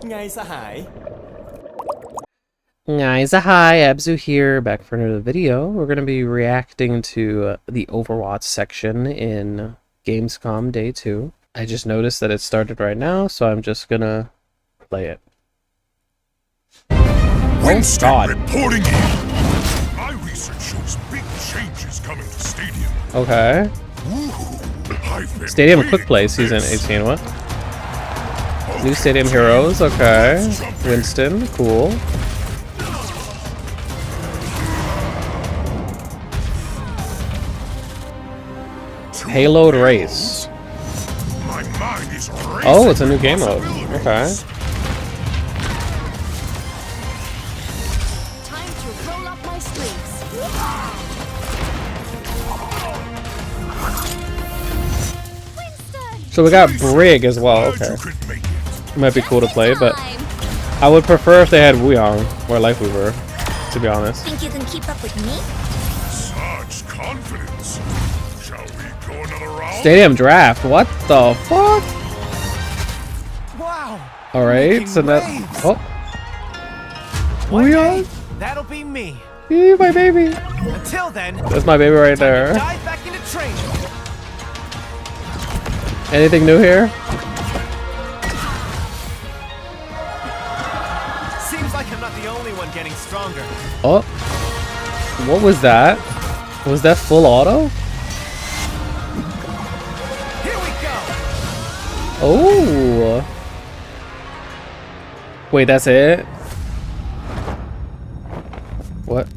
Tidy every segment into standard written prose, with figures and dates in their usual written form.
Guys, hi, Abzu here, back for another video. We're going to be reacting to the Overwatch section in Gamescom Day 2. I just noticed that it started right now, so I'm just going to play it. Winston God. reporting in. My research shows big changes coming to Stadium. Okay. Ooh, I've been Stadium waiting Quick Play for Season this. 18, what? New Stadium Heroes, okay. Winston, cool. Payload Race. My mind is racing. Oh, it's a new game mode. Okay. Time to roll up my sleeves. Winston! So we got Brig as well, okay. You could make it. Might be cool to play, but I would prefer if they had Wuyang or Life Weaver, to be honest. Think you can keep up with me? Such confidence. Shall we go another round? Stadium Draft, what the fuck? Wow! Alright, so that... Oh. One Wuyang? day, that'll be me. Eee, my baby. Until then, That's my baby right there. dive back into training. Anything new here? Seems like I'm not the only one getting stronger. Oh. What was that? Was that full auto? Here we go. Oh. Wait, that's it? What?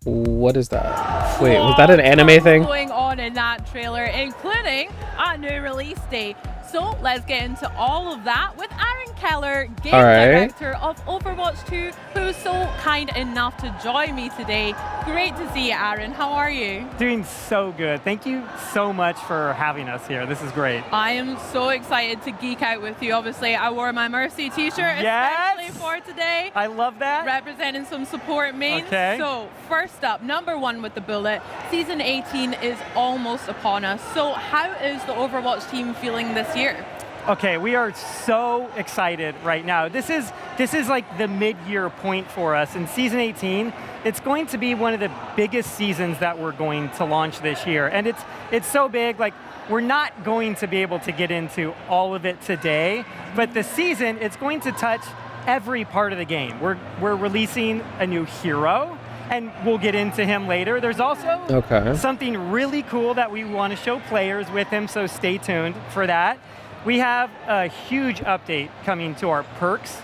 What is that? Wait, was that an anime thing? Going on in that trailer, including a new release date. So let's get into all of that with Aaron Keller, game director of Overwatch 2, who's so kind enough to join me today. Great to see you, Aaron. How are you? Doing so good. Thank you so much for having us here. This is great. I am so excited to geek out with you. Obviously, I wore my Mercy t-shirt especially for today. I love that. Representing some support mains. Okay. So first up, number one with the bullet. Season 18 is almost upon us. So how is the Overwatch team feeling this year? Okay, we are so excited right now. This is like the mid-year point for us. In season 18, it's going to be one of the biggest seasons that we're going to launch this year. And it's so big, like we're not going to be able to get into all of it today, but the season, it's going to touch every part of the game. We're releasing a new hero, and we'll get into him later. There's also something really cool that we want to show players with him, so stay tuned for that. We have a huge update coming to our perks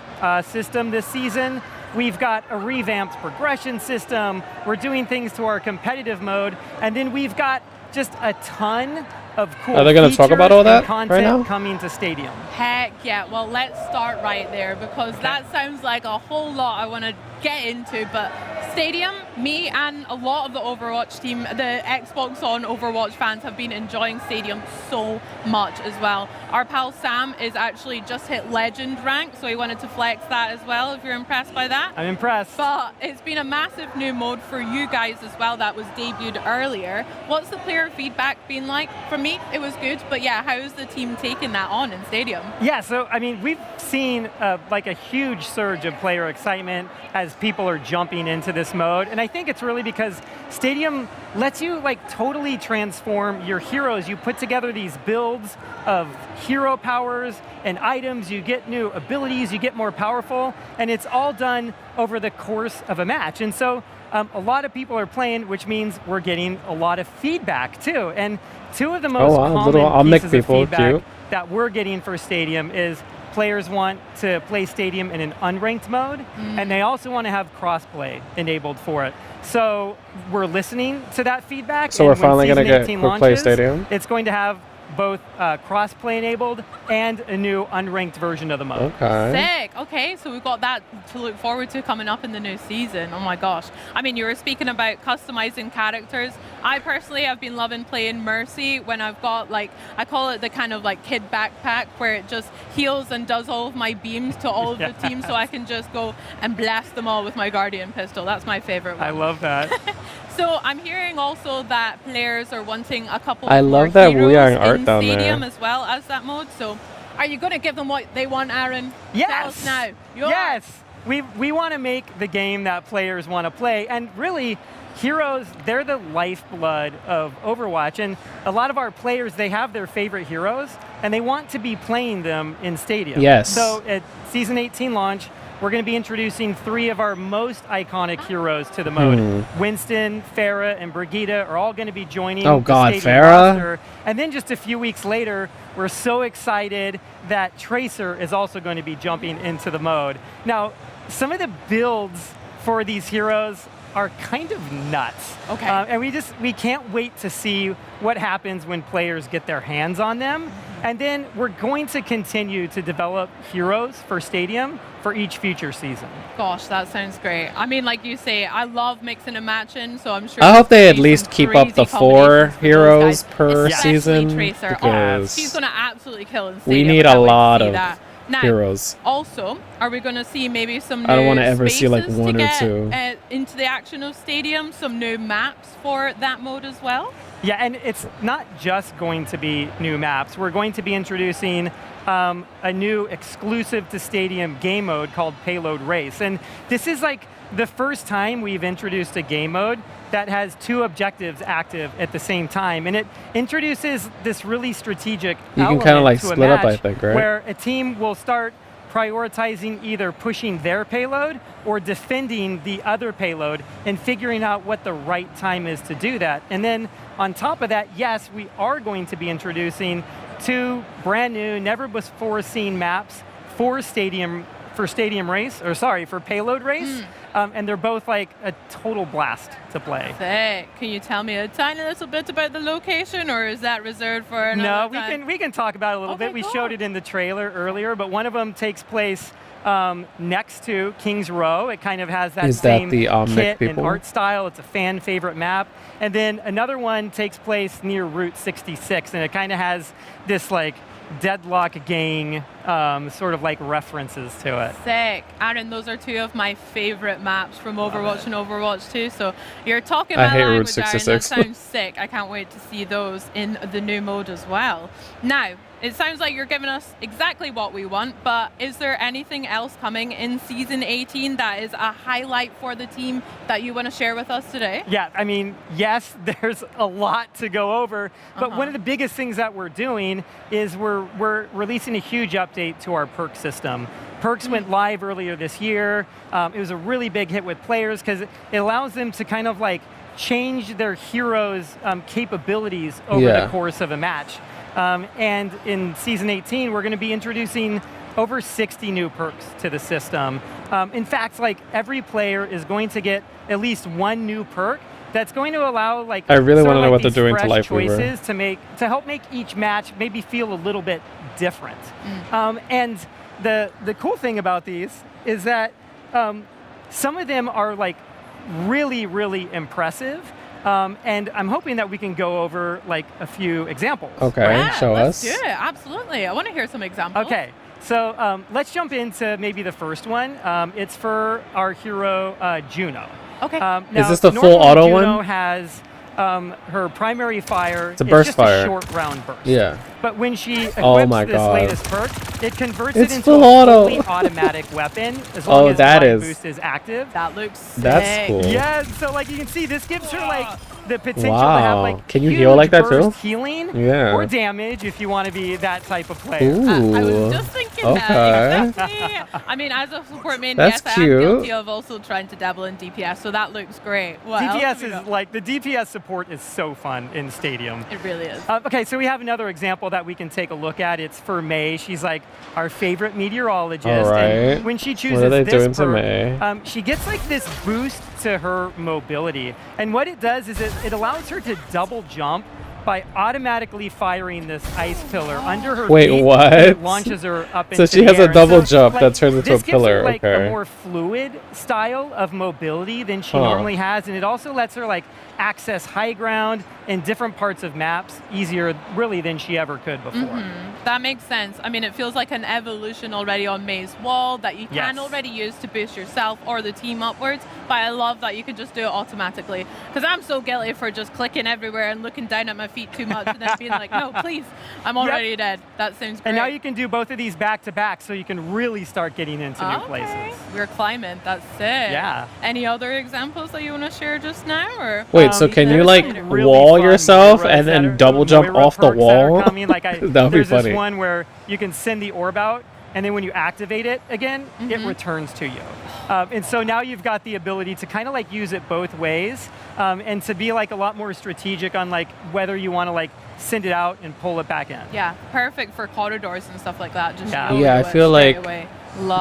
system this season. We've got a revamped progression system. We're doing things to our competitive mode, and then we've got just a ton of cool Are they going to talk about all that content right now? coming to Stadium. Heck yeah. Well, let's start right there because that sounds like a whole lot I want to get into, but Stadium, me and a lot of the Overwatch team, the Xbox on Overwatch fans have been enjoying Stadium so much as well. Our pal Sam is actually just hit Legend rank, so he wanted to flex that as well, if you're impressed by that. I'm impressed. But it's been a massive new mode for you guys as well that was debuted earlier. What's the player feedback been like? For me, it was good, but yeah, how's the team taking that on in Stadium? Yeah, so I mean, we've seen like a huge surge of player excitement as people are jumping into this mode, and I think it's really because Stadium lets you like totally transform your heroes. You put together these builds of hero powers and items, you get new abilities, you get more powerful, and it's all done over the course of a match. And so a lot of people are playing, which means we're getting a lot of feedback too. And two of the most common pieces of feedback that we're getting for Stadium is players want to play Stadium in an unranked mode, and they also want to have crossplay enabled for it. So we're listening to that feedback. So we're finally going to get Quick Play Stadium? It's going to have both cross-play enabled and a new unranked version of the mode. Sick. Okay, so we've got that to look forward to coming up in the new season. Oh my gosh. I mean, you were speaking about customizing characters. I personally have been loving playing Mercy when I've got, like, I call it the kind of like kid backpack where it just heals and does all of my beams to all of the teams, so I can just go and blast them all with my Guardian pistol. That's my favorite one. I love that. So I'm hearing also that players are wanting a couple I more love that heroes Wuyang art in down Stadium there as well as that mode. So Are you going to give them what they want, Aaron? Yes. Tell us now. You are. Yes. We want to make the game that players want to play. And really, heroes, they're the lifeblood of Overwatch. And a lot of our players, they have their favorite heroes, and they want to be playing them in Stadium. Yes. So at Season 18 launch, we're going to be introducing 3 of our most iconic heroes to the mode. Winston, Pharah, and Brigitte are all going to be joining Oh the God, Stadium Pharah? roster. And then just a few weeks later, we're so excited that Tracer is also going to be jumping into the mode. Now, some of the builds for these heroes are kind of nuts. Okay. And we can't wait to see what happens when players get their hands on them. And then we're going to continue to develop heroes for Stadium for each future season. Gosh, that sounds great. I mean, like you say, I love mixing and matching, so I'm sure. I hope they there's at gonna be least some keep up the crazy 4 combinations for those heroes guys, per especially season Tracer. because She's going to absolutely kill in we Stadium. need I a can't wait to lot see of that. Now, heroes. also, are we going to see maybe some new I don't wanna ever see, like, spaces 1 to or get, 2. Into the action of Stadium, some new maps for that mode as well? Yeah, and it's not just going to be new maps. We're going to be introducing a new exclusive to Stadium game mode called Payload Race. And this is like the first time we've introduced a game mode that has 2 objectives active at the same time. And it introduces this really strategic You can element kinda, like, to a split up, I match think, right? where a team will start prioritizing either pushing their payload or defending the other payload and figuring out what the right time is to do that. And then on top of that, yes, we are going to be introducing 2 brand new, never before seen maps for for Payload Race. And they're both like a total blast to play. Sick. Can you tell me a tiny little bit about the location, or is that reserved for another No, time? we can talk about it a little Okay, bit. We cool. showed it in the trailer earlier, but one of them takes place next to King's Row. It kind of has that Is that same the Omnic kit and people? art style. It's a fan favorite map. And then another one takes place near Route 66, and it kind of has this like Deadlock gang sort of like references to it. Sick. Aaron, those are 2 of my favorite maps from Overwatch and Overwatch 2. So you're talking I my hate Route language, Aaron. That 66. sounds sick. I can't wait to see those in the new mode as well. Now, it sounds like you're giving us exactly what we want, but is there anything else coming in Season 18 that is a highlight for the team that you want to share with us today? Yeah, I mean, yes, there's a lot to go over, but one of the biggest things that we're doing is we're releasing a huge update to our perk system. Perks went live earlier this year. It was a really big hit with players because it allows them to kind of like change their heroes' capabilities over the course of a match. And in Season 18, we're going to be introducing over 60 new perks to the system. In fact, like every player is going to get at least 1 new perk that's going to allow like I really want to know what they're these doing to fresh Lifeweaver. choices to help make each match maybe feel a little bit different. And the cool thing about these is that some of them are like really, really impressive. And I'm hoping that we can go over like a few examples. Okay, Yeah, show let's us. do it. Absolutely. I want to hear some examples. Okay, so let's jump into maybe the first one. It's for our hero, Juno. Okay. Now, Is this the full normally auto Juno one? has her primary fire. It's a burst just fire. a short round burst. Yeah. But when she equips Oh my this God. latest perk, it converts It's it into full a auto. fully automatic weapon as long Oh, as that light is- boost is active. That looks sick. That's cool. Yeah, so like you can see, this gives her like the potential to have Wow. like Can you huge heal like that, too? burst healing Yeah. or damage if you want to be that type of player. Ooh. I was just thinking Okay. that. Exactly. I mean, as a support main, That's yes, I am cute. guilty of also trying to dabble in DPS, so that looks great. What else DPS have we is got? like, the DPS support is so fun in Stadium. It really is. Okay, so we have another example that we can take a look at. It's for May. She's like our favorite meteorologist. All right. And when she chooses What are they this doing to perk, May? she gets like this boost to her mobility. And what it does is it allows her to double jump by automatically firing this ice pillar under her Wait, feet. what? And it launches her up So into she the has a air. And double so, jump that turns into this a gives her, pillar, like, okay. a more fluid style of mobility than she Huh. normally has, and it also lets her like access high ground in different parts of maps easier really than she ever could before. That makes sense. I mean, it feels like an evolution already on May's wall that you can Yes. already use to boost yourself or the team upwards, but I love that you can just do it automatically. Because I'm so guilty for just clicking everywhere and looking down at my defeat too much and then being like, no, please, I'm already dead. That sounds great. And now you can do both of these back to back, so you can really start getting into new places. We're climbing. That's sick. Yeah. Any other examples that you want to share just now, or? Wait, so can you there's like some really wall fun yourself Moira and then that are- double jump Moira off the perks that are wall? coming. Like That would be there's funny. this one where you can send the orb out, and then when you activate it again, it Mm-hmm. returns to you. And so now you've got the ability to kind of like use it both ways, and to be like a lot more strategic on like whether you want to like send it out and pull it back in. Yeah, perfect for corridors and stuff like that. Just Yeah. know Yeah, I do it feel straight like away.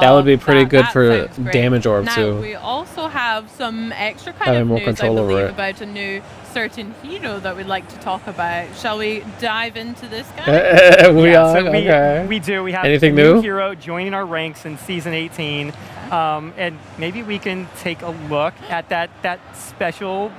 that would be Love pretty that. good That for sounds great. damage orb, now, too. We also have some extra kind Having of more news, I control over believe, it. about a new certain hero that we'd like to talk about. Shall we dive into this guy? We Yeah, are so okay. we do. We have Anything a new new? hero joining our ranks in season 18, and maybe we can take a look at that special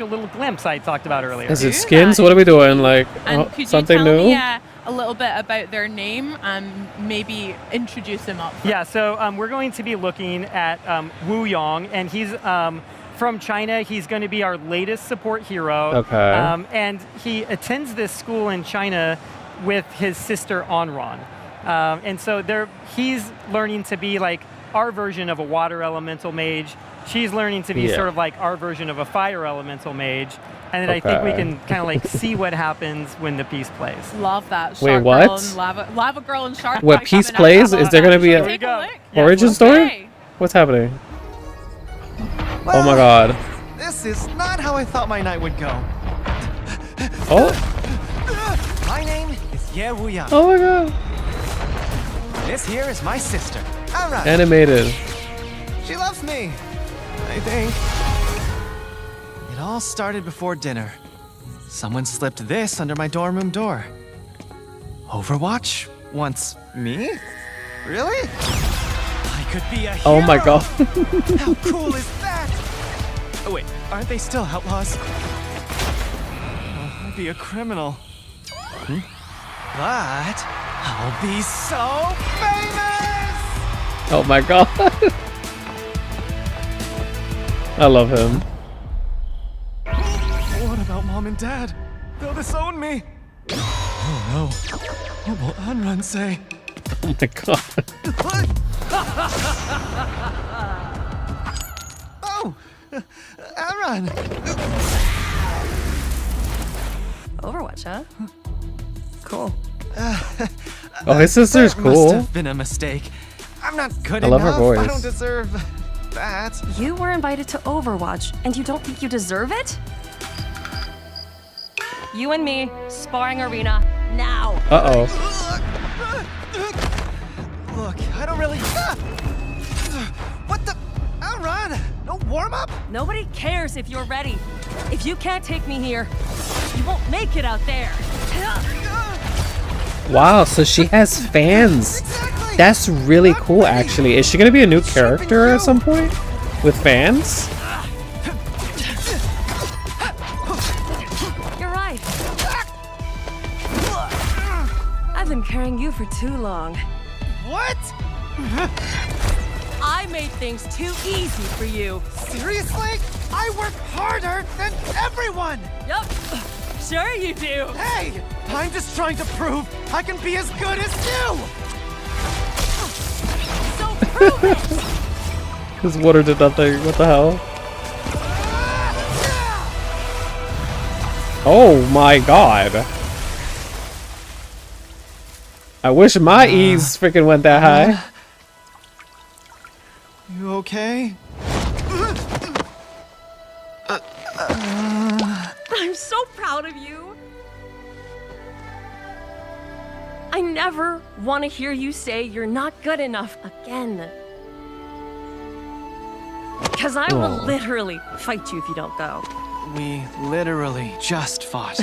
little glimpse I talked about earlier. Is it Do skins? that. What are we doing? Like And could something you tell new? me a little bit about their name and maybe introduce him up? Yeah, so we're going to be looking at Wuyang, and he's from China. He's going to be our latest support hero. Okay. And he attends this school in China with his sister Onran. And so he's learning to be like our version of a water elemental mage. She's learning to be Yeah. sort of like our version of a fire elemental mage. And then I think we Okay. can kind of like see what happens when the piece plays. Love that. Wait, Shark what? Girl and lava Girl and Shark What, Boy Peace coming out. plays? I Is love there that. gonna be Should a- we take Here we look? go. Origin Okay. story? What's happening? Oh my god. This is not how I thought my night would go. Oh, My name is Wuyang. oh my god. This here is my sister. Alright. Animated. She loves me, I think. It all started before dinner. Someone slipped this under my dorm room door. Overwatch wants me? Really? I could be a hero. Oh my god. How cool is that? Oh wait, aren't they still outlaws? I'd be a criminal. But I'll be so famous! Oh my god. I love him. What about mom and dad? They'll disown me. Oh no. What will Anran say? Oh my god. What? Oh, Anran. Overwatch, huh? Cool. Oh, his sister's That must cool. have been a mistake. I'm not good I love her enough. voice. I don't deserve that. You were invited to Overwatch, and you don't think you deserve it? You and me, sparring arena, now. Uh-oh. Look, I don't really. What the? Anran, no warm up. Nobody cares if you're ready. If you can't take me here, you won't make it out there. Wow, so she has fans. Exactly. That's really cool, actually. Is she gonna be a new character at some point? With fans? You're right. I've been carrying you for too long. What? I made things too easy for you. Seriously? I work harder than everyone. Yup. Sure you do. Hey, I'm just trying to prove I can be as good as you. So prove it. His water did nothing. What the hell? Oh my god. I wish my E's freaking went that high. You okay? I'm so proud of you. I never want to hear you say you're not good enough again. Because I will Aw. literally fight you if you don't go. We literally just fought.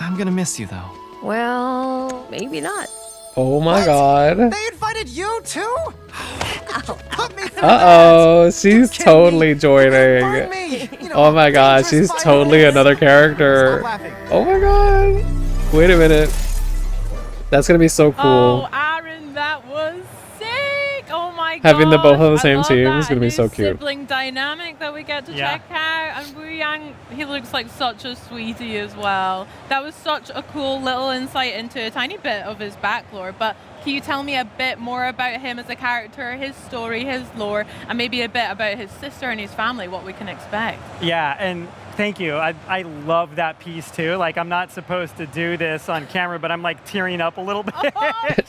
I'm gonna miss you though. Well, maybe not. Oh my god. They invited you too? Put me through Uh-oh, she's kidding totally Burn joining. me. You know, Oh my god, dangerous she's violence. totally another character. Stop laughing. Oh my god. Wait a minute. That's gonna be so cool. Oh, Aaron, that was sick. Oh my god. Having the both on the gosh, I same love team that. is gonna be A so new cute. Sibling dynamic that we get to Yeah. check out, and Wuyang, he looks like such a sweetie as well. That was such a cool little insight into a tiny bit of his backlore. But can you tell me a bit more about him as a character, his story, his lore, and maybe a bit about his sister and his family, what we can expect? Yeah, and thank you. I love that piece too. Like, I'm not supposed to do this on camera, but I'm like tearing up a little bit.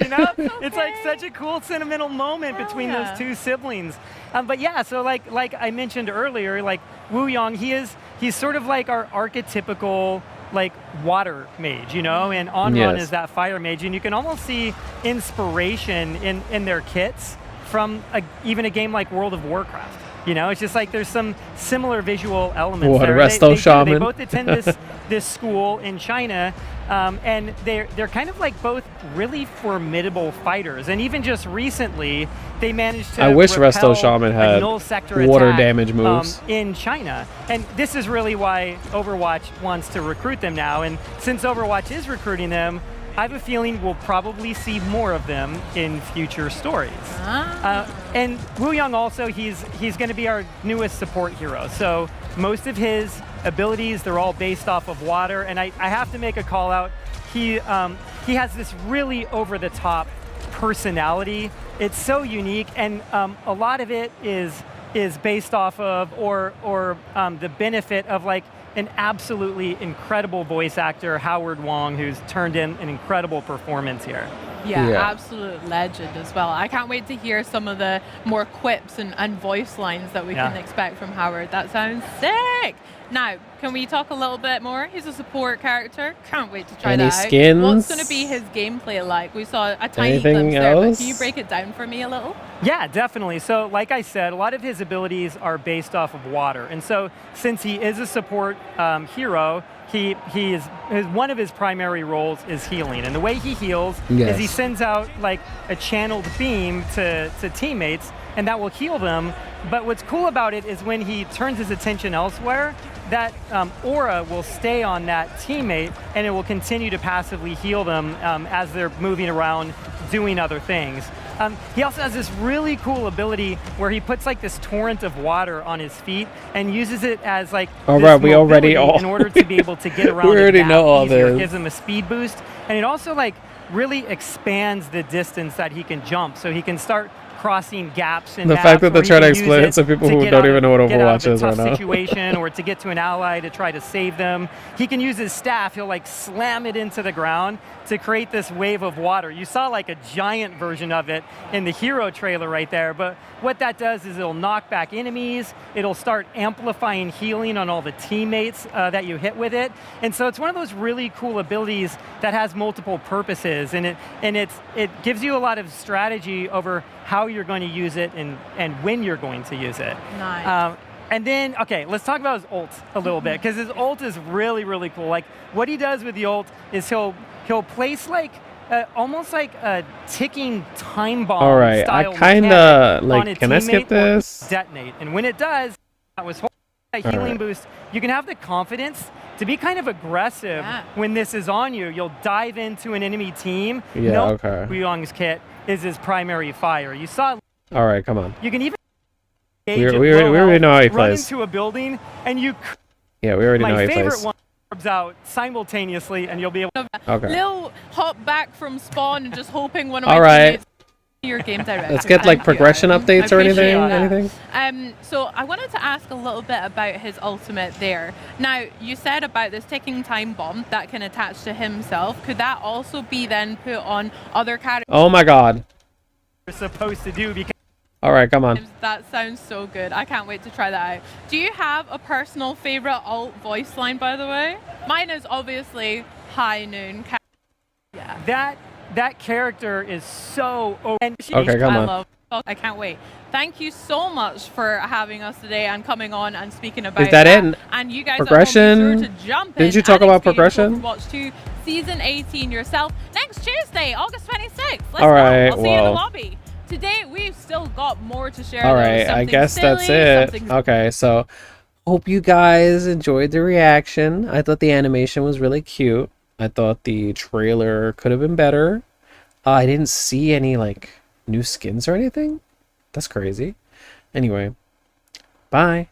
You know, it's like such a cool sentimental moment between yeah. those two siblings. But yeah, so like I mentioned earlier, like Wuyang, he's sort of like our archetypical like water mage, you know, and Onrun Yes. is that fire mage, and you can almost see inspiration in their kits from even a game like World of Warcraft. You know, it's just like there's some similar visual elements What, there. Resto They Shaman? both attend this school in China, and they're kind of like both really formidable fighters. And even just recently, they managed to I wish repel Resto Shaman a had null sector water attack, damage moves. in China. And this is really why Overwatch wants to recruit them now. And since Overwatch is recruiting them, I have a feeling we'll probably see more of them in future stories. And Wuyang also, he's going to be our newest support hero. So most of his abilities, they're all based off of water. And I have to make a call out. He has this really over-the-top personality. It's so unique, and a lot of it is based off of or the benefit of like an absolutely incredible voice actor, Howard Wong, who's turned in an incredible performance here. Yeah, Yeah. absolute legend as well. I can't wait to hear some of the more quips and voice lines that we can expect from Howard. That sounds sick. Now, can we talk a little bit more? He's a support character. Can't wait to try Any that out. skins? What's going to be his gameplay like? We saw a tiny Anything glimpse there, but else? can you break it down for me a little? Yeah, definitely. So like I said, a lot of his abilities are based off of water. And so since he is a support hero, one of his primary roles is healing. And the way he heals is he Yes. sends out like a channeled beam to teammates, and that will heal them. But what's cool about it is when he turns his attention elsewhere, that aura will stay on that teammate, and it will continue to passively heal them as they're moving around doing other things. He also has this really cool ability where he puts like this torrent of water on his feet and uses it as like All this right, we already mobility in order to be able to get around. We already a gap know all easier. It this. gives him a speed boost, and it also like really expands the distance that he can jump, so he can start crossing gaps in The maps fact that where they're he trying to can use explain it to people who get don't out even of- know what get out Overwatch of a is right tough now. situation or to get to an ally to try to save them. He can use his staff. He'll like slam it into the ground to create this wave of water. You saw like a giant version of it in the hero trailer right there, but what that does is it'll knock back enemies, it'll start amplifying healing on all the teammates that you hit with it, and so it's one of those really cool abilities that has multiple purposes, and it gives you a lot of strategy over how you're going to use it and when you're going to use it. Nice. And then, okay, let's talk about his ult a little bit, because his ult is really, really cool. Like, what he does with the ult is he'll place like almost like a ticking time bomb. All right, I style kinda, mechanic like, on a can I skip teammate or this? Detonate, and when it does, that was that All healing right. boost. You can have the confidence to be kind of aggressive Yeah. when this is on you. You'll dive into an enemy team. Yeah, Nope, okay. Wuyang's kit is his primary fire. You saw. All right, come on. You can even. We already know how he run plays. into a building, and you. Yeah, we already know how My he favorite plays. one orbs out simultaneously, and you'll be able. Okay. Lil hop back from spawn and just hoping one of All my right. teammates your game director. Let's get like Thank you, progression Adam. updates I or appreciate anything. that. Anything? So I wanted to ask a little bit about his ultimate there. Now, you said about this ticking time bomb that can attach to himself. Could that also be then put on other characters? Oh my God. You're supposed to do because. All right, come on. That sounds so good. I can't wait to try that out. Do you have a personal favorite alt voice line, by the way? Mine is obviously High Noon. Yeah. That character is so. Okay, come on. I can't wait. Thank you so much for having us today and coming on and speaking about Is that it? And you guys Progression? at home, be sure to jump in Didn't you talk and about experience progression? Overwatch 2 Season 18 yourself next Tuesday, August 26th. Let's All right, go. I'll see you in the well. lobby. Today, we've still got more to share. All though. right, I Something guess that's silly, it. something Okay, so hope you guys enjoyed the reaction. I thought the animation was really cute. I thought the trailer could have been better. I didn't see any like new skins or anything. That's crazy. Anyway, bye.